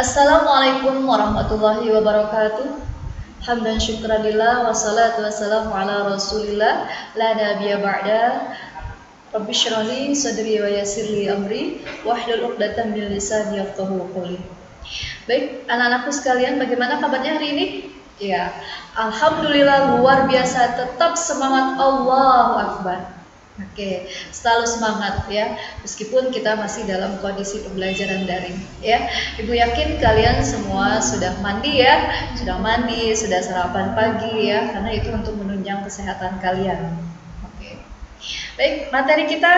Assalamualaikum warahmatullahi wabarakatuh. Hamdan syukranillah wassalatu wassalamu ala rasulillah la nabiyya ba'da. Rabbi shrah li sadri wa yassir li amri wahlul 'uqdatam min lisani yafqahu qawli. Baik, anak-anakku sekalian, bagaimana kabarnya hari ini? Ya, alhamdulillah luar biasa, tetap semangat, Allahu Akbar. Oke, selalu semangat ya, meskipun kita masih dalam kondisi pembelajaran daring ya. Ibu yakin kalian semua sudah mandi ya, sudah sarapan pagi ya, karena itu untuk menunjang kesehatan kalian. Oke, baik, materi kita,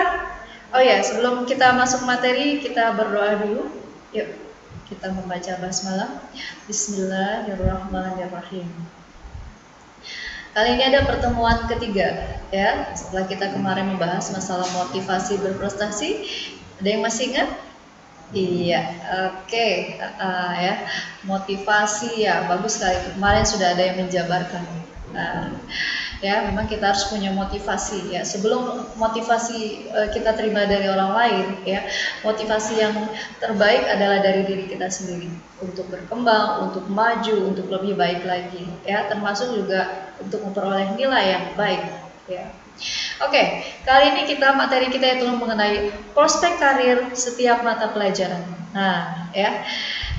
oh ya, sebelum kita masuk materi, kita berdoa dulu. Yuk, kita membaca basmalah. Bismillahirrahmanirrahim. Kali ini ada pertemuan ketiga ya, setelah kita kemarin membahas masalah motivasi berprestasi. Ada yang masih ingat? Iya, oke. Ya, motivasi ya, bagus sekali. Kemarin sudah ada yang menjabarkan. Ya, memang kita harus punya motivasi ya. Sebelum motivasi kita terima dari orang lain ya, motivasi yang terbaik adalah dari diri kita sendiri untuk berkembang, untuk maju, untuk lebih baik lagi ya, termasuk juga untuk memperoleh nilai yang baik ya. Oke, kali ini materi kita itu mengenai prospek karir setiap mata pelajaran. Nah, ya.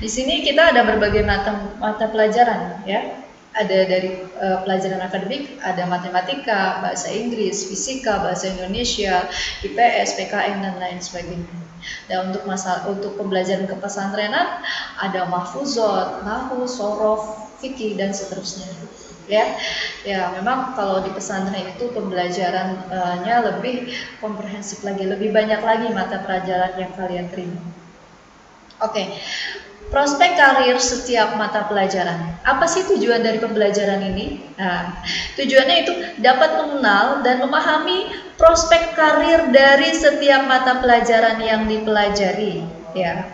Di sini kita ada berbagai mata pelajaran ya. Ada dari pelajaran akademik, ada matematika, bahasa Inggris, fisika, bahasa Indonesia, IPS, PKN dan lain sebagainya. Dan untuk pembelajaran kepesantrenan ada mahfuzot, nahwu, sorof, fikih dan seterusnya. Ya, memang kalau di pesantren itu pembelajarannya lebih komprehensif lagi, lebih banyak lagi mata pelajaran yang kalian terima. Oke. Prospek karir setiap mata pelajaran. Apa sih tujuan dari pembelajaran ini? Nah, tujuannya itu dapat mengenal dan memahami prospek karir dari setiap mata pelajaran yang dipelajari. Ya,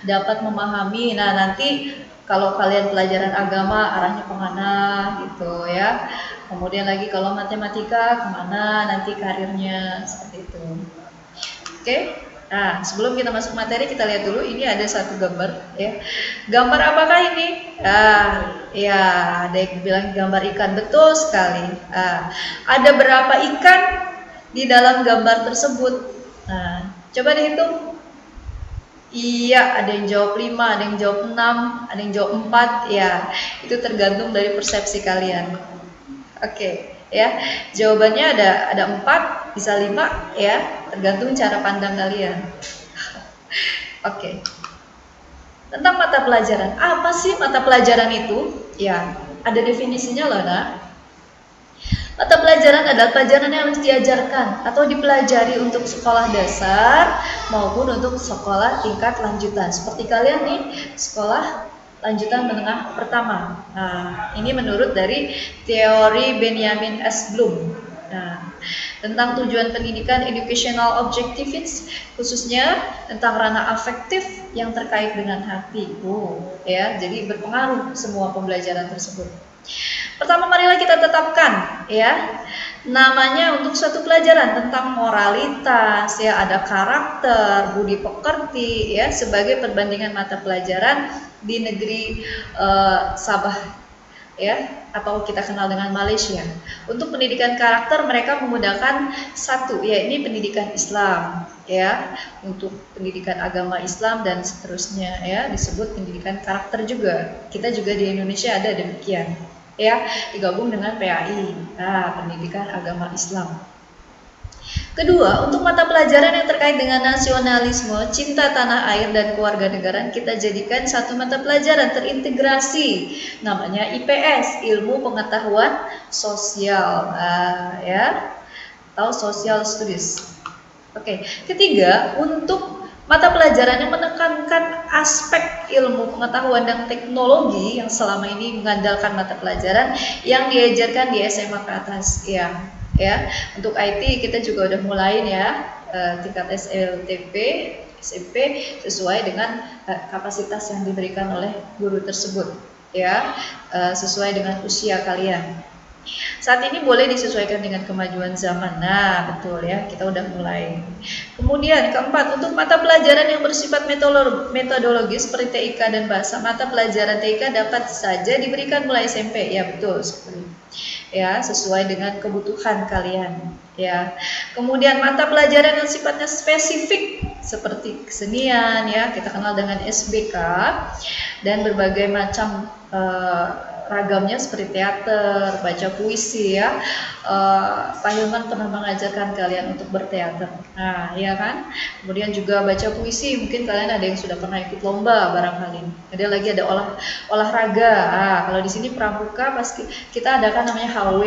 dapat memahami. Nah, nanti kalau kalian pelajaran agama arahnya kemana gitu ya. Kemudian lagi kalau matematika kemana nanti karirnya, seperti itu. Oke. Nah, sebelum kita masuk materi, kita lihat dulu. Ini ada satu gambar, ya. Gambar apakah ini? Ya, ada yang bilang gambar ikan, betul sekali. Ada berapa ikan di dalam gambar tersebut? Nah, coba dihitung. Iya, ada yang jawab 5, ada yang jawab 6, ada yang jawab 4. Ya, itu tergantung dari persepsi kalian. Oke. Ya, jawabannya ada 4, bisa 5 ya, tergantung cara pandang kalian. Oke. Tentang mata pelajaran, apa sih mata pelajaran itu? Ya, ada definisinya loh, nah. Mata pelajaran adalah pelajaran yang harus diajarkan atau dipelajari untuk sekolah dasar maupun untuk sekolah tingkat lanjutan. Seperti kalian nih, sekolah lanjutan menengah pertama. Nah, ini menurut dari teori Benjamin S. Bloom. Nah, tentang tujuan pendidikan educational objectives, khususnya tentang ranah afektif yang terkait dengan hati. Ya, jadi berpengaruh semua pembelajaran tersebut. Pertama, marilah kita tetapkan ya namanya untuk suatu pelajaran tentang moralitas ya, ada karakter, budi pekerti ya, sebagai perbandingan mata pelajaran di negeri Sabah ya, atau kita kenal dengan Malaysia. Untuk pendidikan karakter mereka menggunakan satu, ya ini pendidikan Islam ya, untuk pendidikan agama Islam dan seterusnya ya, disebut pendidikan karakter juga. Kita juga di Indonesia ada demikian ya, digabung dengan PAI, pendidikan agama Islam. Kedua, untuk mata pelajaran yang terkait dengan nasionalisme, cinta tanah air dan kewarganegaraan, kita jadikan satu mata pelajaran terintegrasi, namanya IPS, ilmu pengetahuan sosial ya, atau social studies. Oke. Ketiga, untuk mata pelajaran yang menekankan aspek ilmu pengetahuan dan teknologi yang selama ini mengandalkan mata pelajaran yang diajarkan di SMA ke atas ya. Untuk IT kita juga udah mulai ya, tingkat SLTP, SMP sesuai dengan kapasitas yang diberikan oleh guru tersebut ya, sesuai dengan usia kalian. Saat ini boleh disesuaikan dengan kemajuan zaman. Nah, betul ya, kita udah mulai. Kemudian keempat, untuk mata pelajaran yang bersifat metodologis seperti TIK dan bahasa, mata pelajaran TIK dapat saja diberikan mulai SMP. Ya, betul sekali. Ya, sesuai dengan kebutuhan kalian. Ya. Kemudian mata pelajaran yang sifatnya spesifik seperti kesenian, ya, kita kenal dengan SBK, dan berbagai macam ragamnya seperti teater, baca puisi, ya. Pak Hilman pernah mengajarkan kalian untuk berteater. Nah, ya kan? Kemudian juga baca puisi, mungkin kalian ada yang sudah pernah ikut lomba barangkali. Ada lagi ada olahraga. Nah, kalau di sini pramuka pasti kita adakan namanya HW.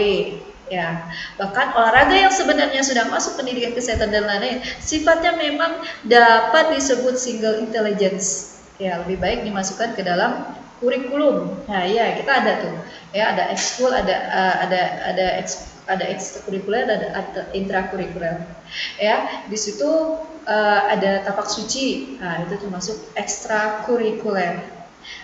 Ya, bahkan olahraga yang sebenarnya sudah masuk pendidikan kesehatan dan lain-lain, sifatnya memang dapat disebut single intelligence. Ya, lebih baik dimasukkan ke dalam kurikulum. Nah, ya kita ada tuh, ya ada ekskul, ada ekstrakurikuler, ada intrakurikuler. Ya, di situ ada tapak suci. Nah, itu termasuk ekstrakurikuler.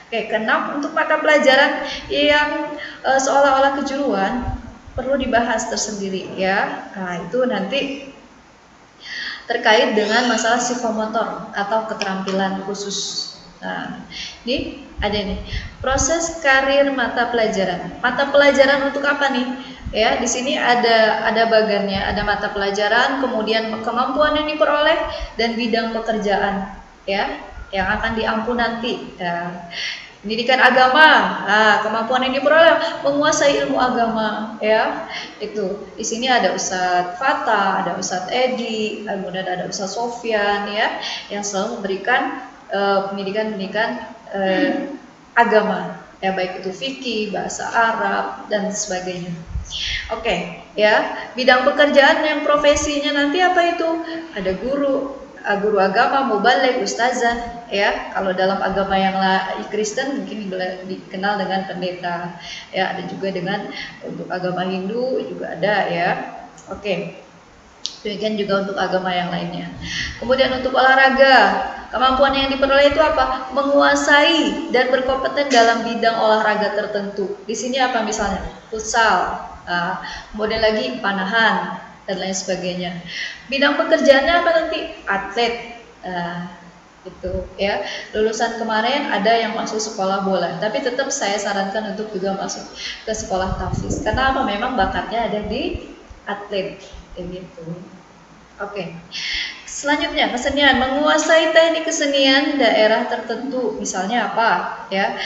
Oke, keenam, untuk mata pelajaran yang seolah-olah kejuruan perlu dibahas tersendiri, ya. Nah, itu nanti terkait dengan masalah psikomotor atau keterampilan khusus. Nah, ini ada nih proses karir mata pelajaran. Mata pelajaran untuk apa nih? Ya, di sini ada bagannya, ada mata pelajaran, kemudian kemampuan yang diperoleh dan bidang pekerjaan, ya, yang akan diampu nanti. Ya. Pendidikan agama, kemampuan yang diperoleh menguasai ilmu agama, ya. Itu di sini ada Ustadz Fata, ada Ustadz Edi, kemudian ada Ustadz Sofyan, ya, yang selalu memberikan pendidikan agama, ya, baik itu fikih, bahasa Arab dan sebagainya. Oke, ya, bidang pekerjaan yang profesinya nanti apa itu? Ada guru agama, mubaligh, ustazah, ya. Kalau dalam agama yang Kristen mungkin dikenal dengan pendeta, ya. Ada juga dengan untuk agama Hindu juga ada, ya. Oke. Demikian juga untuk agama yang lainnya. Kemudian untuk olahraga, kemampuan yang diperoleh itu apa? Menguasai dan berkompeten dalam bidang olahraga tertentu. Di sini apa misalnya? Futsal, kemudian lagi panahan dan lain sebagainya. Bidang pekerjaannya apa nanti? Atlet. Itu, ya. Lulusan kemarin ada yang masuk sekolah bola, tapi tetap saya sarankan untuk juga masuk ke sekolah tahfiz. Karena apa? Memang bakatnya ada di atlet. Gitu. Oke. Selanjutnya, kesenian, menguasai teknik kesenian daerah tertentu. Misalnya apa? Ya,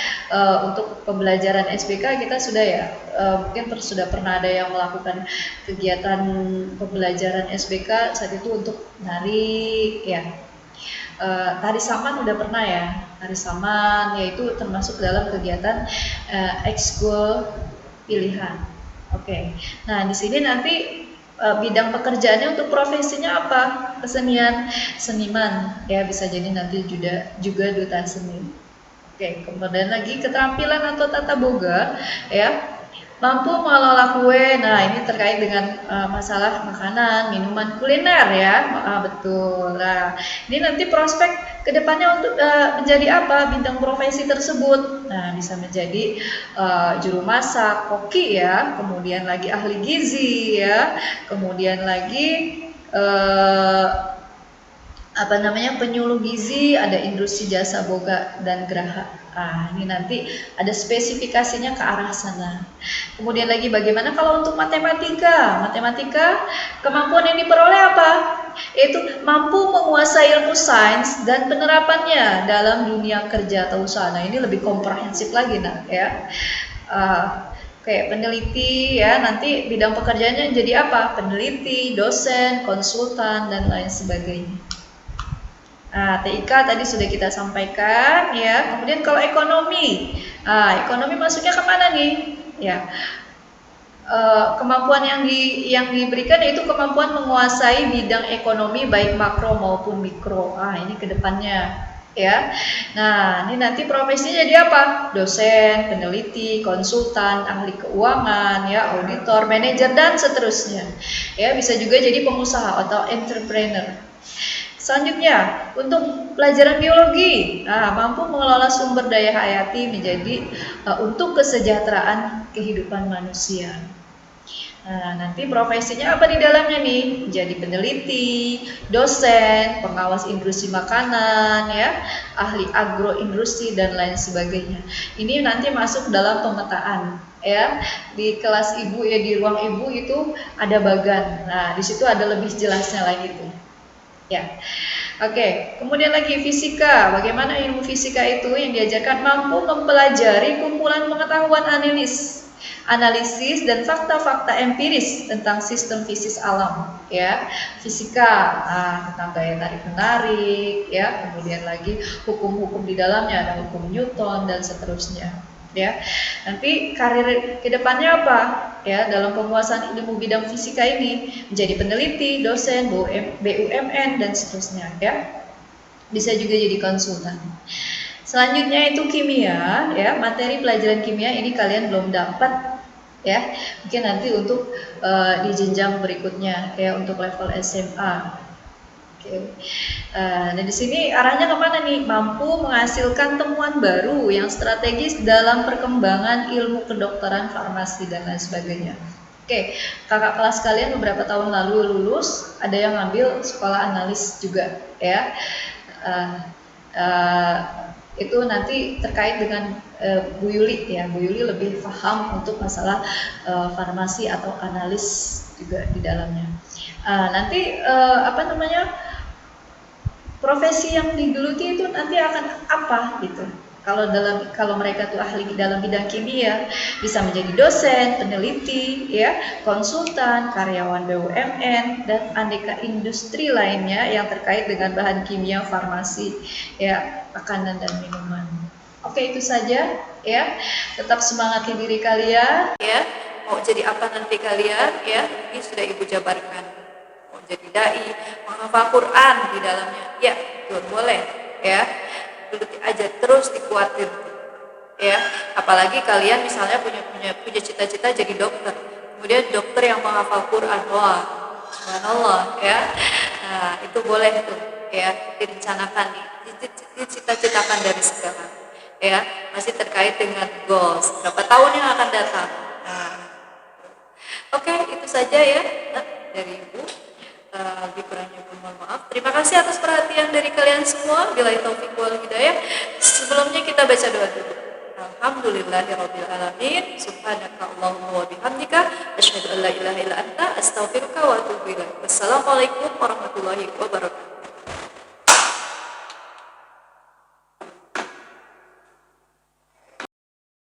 untuk pembelajaran SBK kita sudah, ya, mungkin sudah pernah ada yang melakukan kegiatan pembelajaran SBK saat itu untuk nari, ya. Tari saman udah pernah, ya. Tari saman, yaitu termasuk dalam kegiatan ekskul pilihan. Oke. Nah, di sini nanti bidang pekerjaannya untuk profesinya apa? Kesenian, seniman, ya, bisa jadi nanti juga duta seni. Oke, kemudian lagi keterampilan atau tata boga, ya, mampu mengelola kue. Nah, ini terkait dengan masalah makanan, minuman, kuliner, ya. Betul. Nah, ini nanti prospek kedepannya untuk menjadi apa? Bidang profesi tersebut. Nah, bisa menjadi juru masak, koki, ya. Kemudian lagi ahli gizi, ya. Kemudian lagi penyuluh gizi, ada industri jasa boga dan geraha. Ini nanti ada spesifikasinya ke arah sana. Kemudian lagi bagaimana kalau untuk matematika? Matematika, kemampuan yang diperoleh apa? Yaitu mampu menguasai ilmu sains dan penerapannya dalam dunia kerja atau usaha. Nah, ini lebih komprehensif lagi, ya. Kayak peneliti, ya, nanti bidang pekerjaannya jadi apa? Peneliti, dosen, konsultan, dan lain sebagainya. TIK tadi sudah kita sampaikan, ya. Kemudian kalau ekonomi, ekonomi masuknya kemana nih? Ya, kemampuan yang diberikan yaitu kemampuan menguasai bidang ekonomi baik makro maupun mikro. Ini kedepannya, ya. Nah, ini nanti profesinya jadi apa? Dosen, peneliti, konsultan, ahli keuangan, ya, auditor, manajer, dan seterusnya. Ya, bisa juga jadi pengusaha atau entrepreneur. Selanjutnya, untuk pelajaran biologi, mampu mengelola sumber daya hayati menjadi untuk kesejahteraan kehidupan manusia. Nah, nanti profesinya apa di dalamnya nih? Jadi peneliti, dosen, pengawas industri makanan, ya, ahli agroindustri dan lain sebagainya. Ini nanti masuk dalam pemetaan, ya. Di kelas ibu ya, di ruang ibu itu ada bagan. Nah, di situ ada lebih jelasnya lagi tuh. Ya. Oke, kemudian lagi fisika. Bagaimana ilmu fisika itu yang diajarkan mampu mempelajari kumpulan pengetahuan analisis dan fakta-fakta empiris tentang sistem fisik alam, ya. Fisika tentang gaya tarik menarik, ya. Kemudian lagi hukum-hukum di dalamnya, ada hukum Newton dan seterusnya, ya. Nanti karir kedepannya apa? Ya, dalam penguasaan ilmu bidang fisika ini menjadi peneliti, dosen, BUMN dan seterusnya, ya. Bisa juga jadi konsultan. Selanjutnya itu kimia, ya, materi pelajaran kimia ini kalian belum dapat, ya. Mungkin nanti untuk di jenjang berikutnya, ya, untuk level SMA. Oke. Nah, di sini arahnya kemana nih? Mampu menghasilkan temuan baru yang strategis dalam perkembangan ilmu kedokteran, farmasi dan lain sebagainya. Oke, kakak kelas kalian beberapa tahun lalu lulus, ada yang ngambil sekolah analis juga, ya. Uh, uh, itu nanti terkait dengan Bu Yuli, ya. Bu Yuli lebih paham untuk masalah farmasi atau analis juga di dalamnya. Nanti apa namanya, profesi yang digeluti itu nanti akan apa gitu. Kalau mereka tuh ahli dalam bidang kimia, bisa menjadi dosen, peneliti, ya, konsultan, karyawan BUMN dan aneka industri lainnya yang terkait dengan bahan kimia, farmasi, ya, makanan dan minuman. Oke, itu saja, ya. Tetap semangati diri kalian, ya. Mau jadi apa nanti kalian, ya? Ini sudah Ibu jabarkan. Jadi dai, menghafal Quran di dalamnya, ya, betul, boleh, ya, geluti aja, terus dikuatin, ya. Apalagi kalian misalnya punya cita-cita jadi dokter, kemudian dokter yang menghafal Quran, wah, subhanallah, ya. Nah, itu boleh tuh, ya, direncanakan, dicita-citakan dari sekarang, ya. Masih terkait dengan goals, berapa tahun yang akan datang. Nah, oke, itu saja ya dari Ibu. Lebih kurangnya mohon maaf. Terima kasih atas perhatian dari kalian semua. Billahi taufiq wal hidayah. Sebelumnya kita baca doa dulu. Alhamdulillahirabbil alamin. Subhanaka Allahumma wa bihamdika asyhadu an la ilaha illa anta astaghfiruka wa atubu ilaik. Wassalamualaikum warahmatullahi wabarakatuh.